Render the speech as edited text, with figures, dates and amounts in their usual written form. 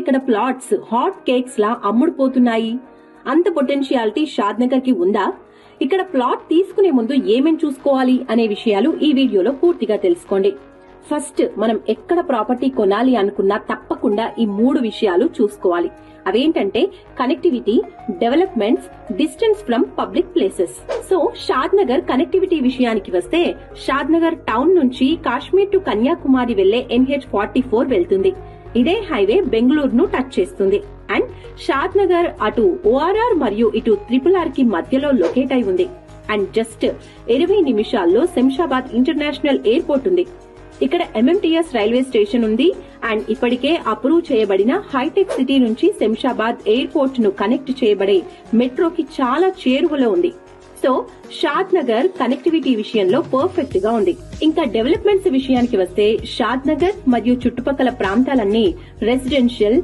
ఇక్కడ plots hot cakes లా అమ్ముడుపోతున్నాయి. అంత potentiality షాద్ నగర్ కి ఉందా? ఇక్కడ ప్లాట్ తీసుకునే ముందు ఏమేం చూసుకోవాలి అనే విషయాలు ఈ వీడియోలో పూర్తిగా తెలుసుకోండి. ఫస్ట్, మనం ఎక్కడ ప్రాపర్టీ కొనాలి అనుకున్నా తప్పకుండా ఈ 3 విషయాలు చూసుకోవాలి. అవేంటంటే connectivity, developments, distance from public places. So Shad Nagar connectivity విషయానికి వస్తే, షాద్ నగర్ టౌన్ నుంచి కాశ్మీర్ టు కన్యాకుమారి వెళ్లే NH44 వెళ్తుంది. ఇదే హైవే బెంగళూరును టచ్ చేస్తుంది. అండ్ షాద్ నగర్ అటు ORR మరియు ఇటు RRR కి మధ్యలో లొకేట్ అయి ఉంది. అండ్ జస్ట్ 20 నిమిషాల్లో శంషాబాద్ ఇంటర్నేషనల్ ఎయిర్పోర్ట్ ఉంది. ఇక్కడ MMTS రైల్వే స్టేషన్ ఉంది. అండ్ ఇప్పటికే అప్రూవ్ చేయబడిన హైటెక్ సిటీ నుంచి శంషాబాద్ ఎయిర్పోర్ట్ ను కనెక్ట్ చేయబడే మెట్రోకి చాలా చేరువలో ఉంది. సో షాద్ నగర్ కనెక్టివిటీ విషయంలో పర్ఫెక్ట్ గా ఉంది. ఇంకా డెవలప్మెంట్స్ విషయానికి వస్తే, షాద్ నగర్ మరియు చుట్టుపక్కల ప్రాంతాలన్నీ రెసిడెన్షియల్